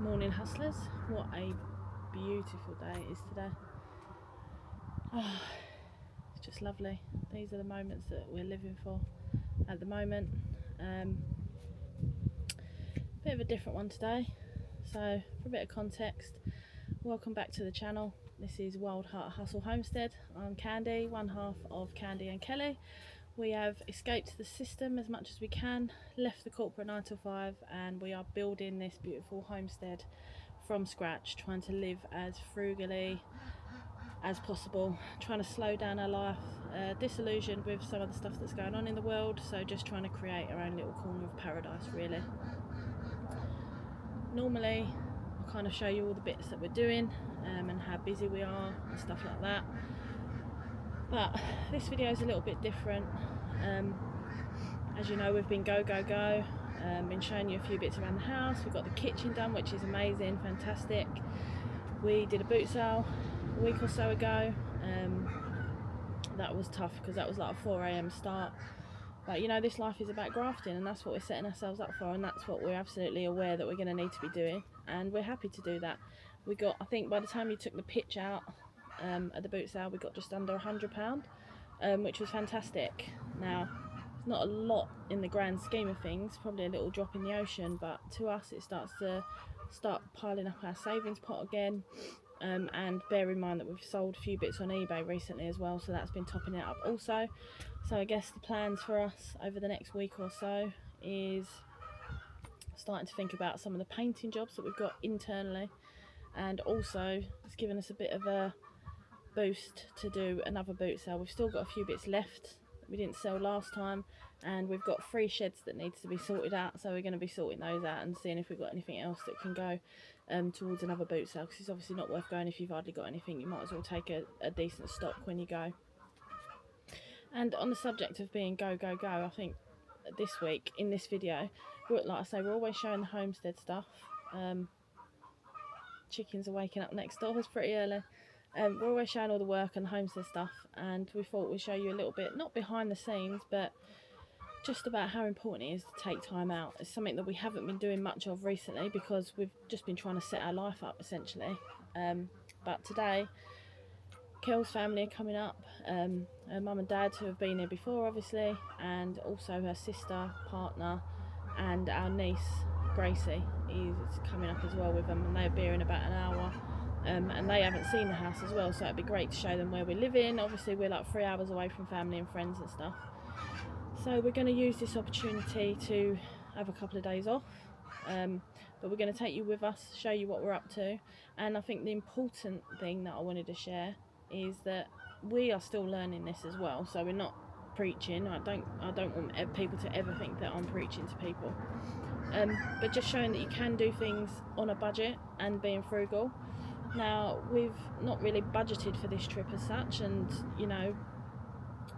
Morning hustlers, what a beautiful day it is today. It's just lovely. These are the moments that we're living for at the moment. Bit of a different one today, so for a bit of context, welcome back to the channel. This is Wild Heart Hustle Homestead. I'm Candy, one half of Kandy and Kelly. We have escaped the system as much as we can, left the corporate 9 to 5, and we are building this beautiful homestead from scratch, trying to live as frugally as possible, trying to slow down our life, disillusioned with some of the stuff that's going on in the world, so just trying to create our own little corner of paradise really. Normally I'll kind of show you all the bits that we're doing and how busy we are and stuff like that, but this video is a little bit different. As you know, we've been go, been showing you a few bits around the house. We've got the kitchen done, which is amazing, fantastic. We did a boot sale a week or so ago. That was tough because that was like a 4 AM start, but you know, this life is about grafting, and that's what we're setting ourselves up for, and that's what we're absolutely aware that we're going to need to be doing, and we're happy to do that. We got, I think by the time you took the pitch out at the boot sale, we got just under £100, which was fantastic. Now, it's not a lot in the grand scheme of things, probably a little drop in the ocean, but to us it starts to piling up our savings pot again. And bear in mind that we've sold a few bits on eBay recently as well, so that's been topping it up also. So I guess the plans for us over the next week or so is starting to think about some of the painting jobs that we've got internally, and also it's given us a bit of a boost to do another boot sale. We've still got a few bits left that we didn't sell last time, and we've got 3 sheds that needs to be sorted out, so we're going to be sorting those out and seeing if we've got anything else that can go towards another boot sale, because it's obviously not worth going if you've hardly got anything. You might as well take a decent stock when you go. And on the subject of being go, I think this week in this video, like I say, we're always showing the homestead stuff. Chickens are waking up next door, it's pretty early. We're always showing all the work and the homestead stuff, and we thought we'd show you a little bit, not behind the scenes, but just about how important it is to take time out. It's something that we haven't been doing much of recently because we've just been trying to set our life up essentially. But today, Kel's family are coming up, her mum and dad who have been here before obviously, and also her sister, partner, and our niece Gracie is coming up as well with them, and they'll be here in about an hour. And they haven't seen the house as well, so it'd be great to show them where we live in. Obviously we're like 3 hours away from family and friends and stuff, so we're going to use this opportunity to have a couple of days off, but we're going to take you with us, show you what we're up to. And I think the important thing that I wanted to share is that we are still learning this as well, so we're not preaching. I don't want people to ever think that I'm preaching to people, but just showing that you can do things on a budget and being frugal. Now, we've not really budgeted for this trip as such, and you know,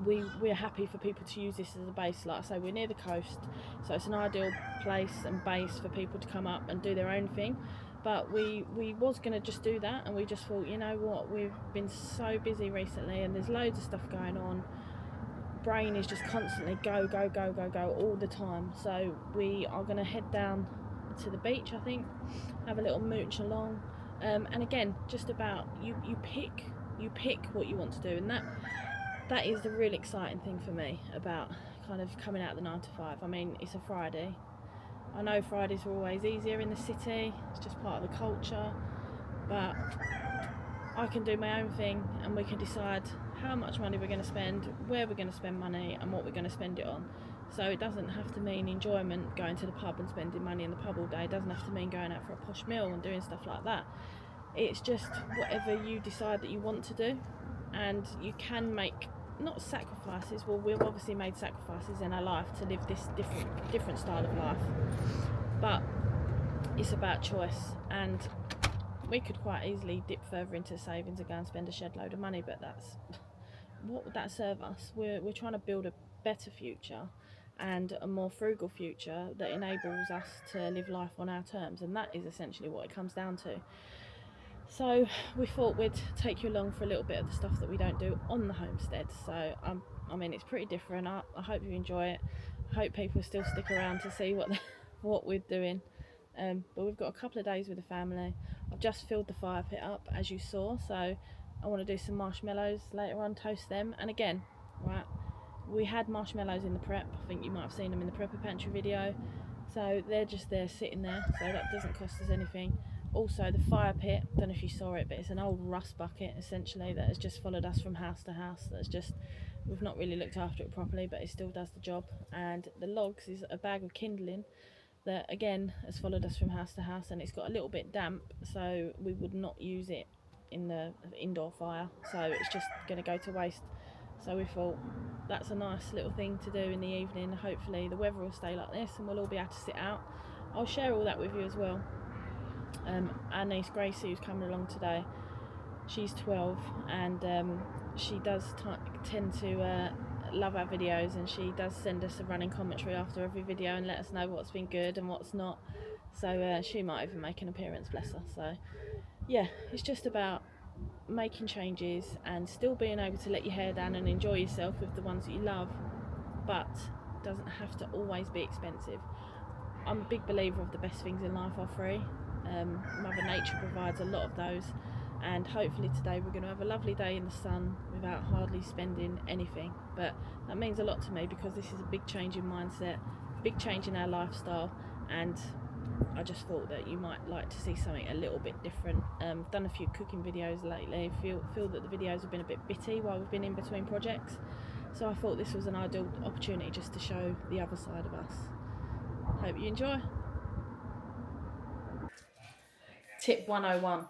we're happy for people to use this as a base. Like I say, we're near the coast, so it's an ideal place and base for people to come up and do their own thing. But we was going to just do that, and we just thought, you know what, we've been so busy recently and there's loads of stuff going on. Brain is just constantly go all the time, so we are going to head down to the beach, I think, have a little mooch along. And again, just about you pick what you want to do, and that is the really exciting thing for me about kind of coming out of the 9 to 5. I mean, it's a Friday. I know Fridays are always easier in the city, it's just part of the culture, but I can do my own thing, and we can decide how much money we're going to spend, where we're going to spend money, and what we're going to spend it on. So it doesn't have to mean enjoyment, going to the pub and spending money in the pub all day. It doesn't have to mean going out for a posh meal and doing stuff like that. It's just whatever you decide that you want to do, and you can make not sacrifices. Well, we've obviously made sacrifices in our life to live this different style of life, but it's about choice, and we could quite easily dip further into savings and go and spend a shed load of money, but what would that serve us? We're trying to build a better future and a more frugal future that enables us to live life on our terms, and that is essentially what it comes down to. So we thought we'd take you along for a little bit of the stuff that we don't do on the homestead. So I mean, it's pretty different. I hope you enjoy it. I hope people still stick around to see what we're doing. But we've got a couple of days with the family. I've just filled the fire pit up, as you saw, so I want to do some marshmallows later on, toast them. And again, right, we had marshmallows in the prep. I think you might have seen them in the prepper pantry video. So they're just there sitting there, so that doesn't cost us anything. Also the fire pit, don't know if you saw it, but it's an old rust bucket essentially that has just followed us from house to house. That's just, we've not really looked after it properly, but it still does the job. And the logs is a bag of kindling that again has followed us from house to house, and it's got a little bit damp, so we would not use it in the indoor fire, so it's just going to go to waste. So we thought that's a nice little thing to do in the evening. Hopefully the weather will stay like this and we'll all be able to sit out. I'll share all that with you as well. Our niece Gracie, who's coming along today, she's 12, and she does tend to love our videos, and she does send us a running commentary after every video and let us know what's been good and what's not. So she might even make an appearance, bless her. So yeah, it's just about making changes and still being able to let your hair down and enjoy yourself with the ones that you love, but it doesn't have to always be expensive. I'm a big believer of the best things in life are free. Mother Nature provides a lot of those, and hopefully today we're going to have a lovely day in the sun without hardly spending anything. But that means a lot to me because this is a big change in mindset, big change in our lifestyle, and I just thought that you might like to see something a little bit different. I've done a few cooking videos lately. Feel that the videos have been a bit bitty while we've been in between projects, so I thought this was an ideal opportunity just to show the other side of us. Hope you enjoy. Tip 101.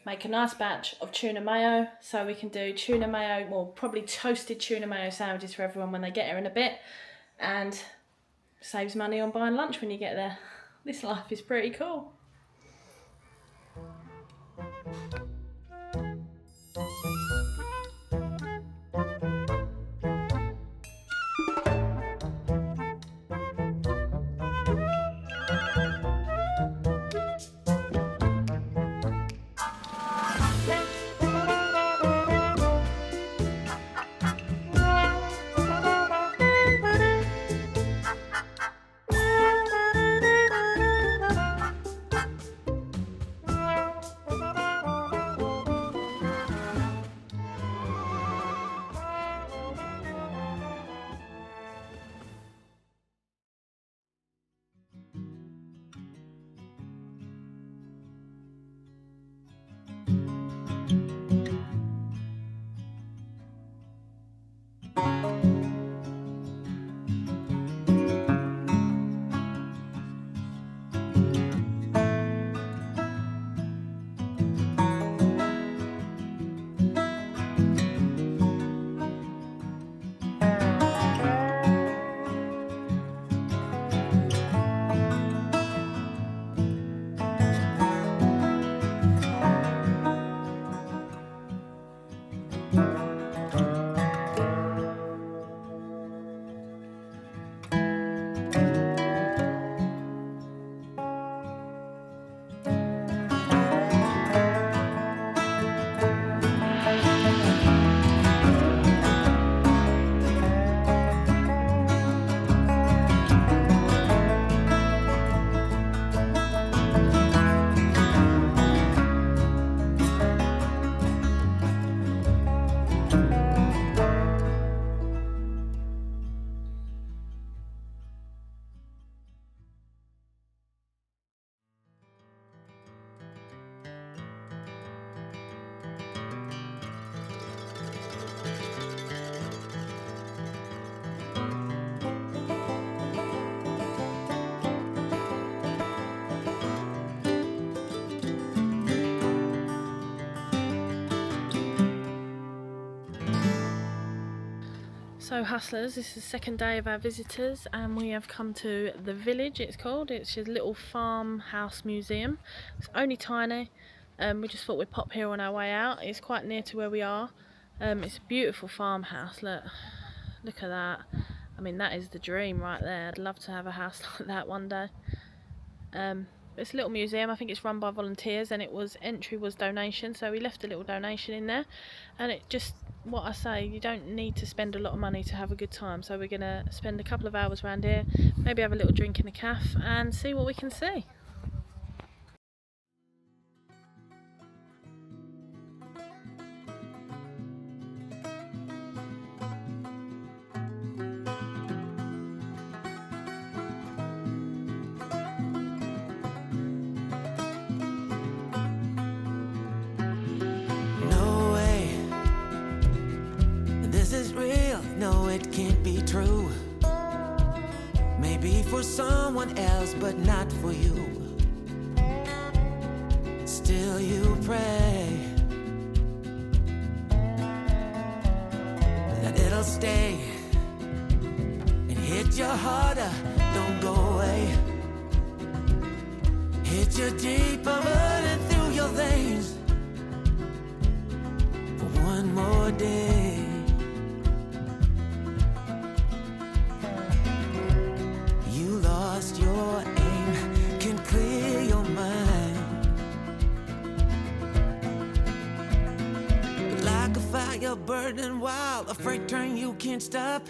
Make a nice batch of tuna mayo, so we can do tuna mayo, well, probably toasted tuna mayo sandwiches for everyone when they get here in a bit, and saves money on buying lunch when you get there. This life is pretty cool. So hustlers, this is the second day of our visitors, and we have come to the village, it's called. It's a little farmhouse museum. It's only tiny. We just thought we'd pop here on our way out. It's quite near to where we are. It's a beautiful farmhouse. Look at that. I mean, that is the dream right there. I'd love to have a house like that one day. It's a little museum. I think it's run by volunteers, and entry was donation, so we left a little donation in there. And it just, what I say, you don't need to spend a lot of money to have a good time. So we're gonna spend a couple of hours around here, maybe have a little drink in a cafe and see what we can see. Is it real? No, it can't be true. Maybe for someone else, but not for you. Still you pray that it'll stay and hit you harder, don't go away. Hit you deeper, running through your veins for one more day. You lost your aim, can clear your mind. Like a fire burning wild, a freight train you can't stop.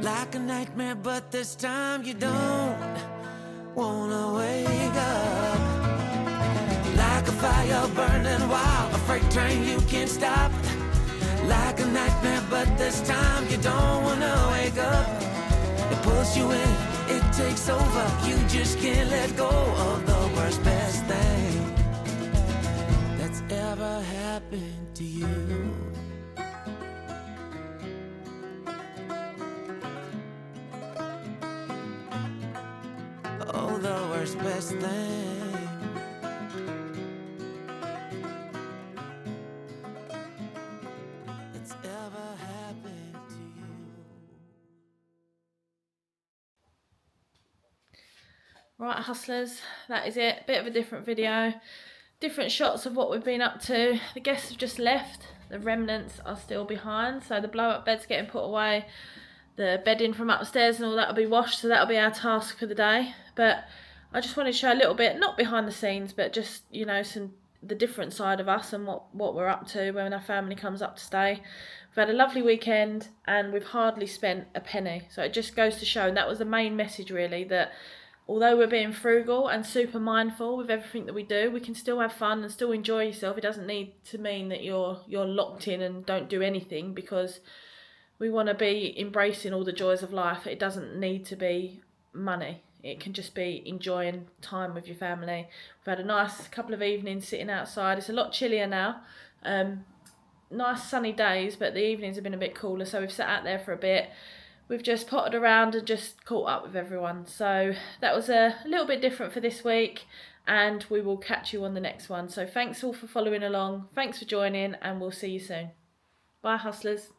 Like a nightmare, but this time you don't wanna wake up. Like a fire burning wild, a freight train you can't stop. Like a nightmare, but this time you don't wanna wake up. It pulls you in, it takes over. You just can't let go of the worst, best thing that's ever happened to you. Oh, the worst, best thing that's ever happened to you. Right, hustlers, that is it. Bit of a different video, different shots of what we've been up to. The guests have just left, the remnants are still behind, so the blow up bed's getting put away, the bedding from upstairs and all that will be washed, so that'll be our task for the day. But I just wanted to show a little bit, not behind the scenes, but just, you know, the different side of us and what we're up to when our family comes up to stay. We've had a lovely weekend and we've hardly spent a penny, so it just goes to show, and that was the main message really, that although we're being frugal and super mindful with everything that we do, we can still have fun and still enjoy yourself. It doesn't need to mean that you're locked in and don't do anything, because we want to be embracing all the joys of life. It doesn't need to be money. It can just be enjoying time with your family. We've had a nice couple of evenings sitting outside. It's a lot chillier now. Nice sunny days, but the evenings have been a bit cooler, so we've sat out there for a bit. We've just potted around and just caught up with everyone. So that was a little bit different for this week, and we will catch you on the next one. So thanks all for following along. Thanks for joining, and we'll see you soon. Bye, hustlers.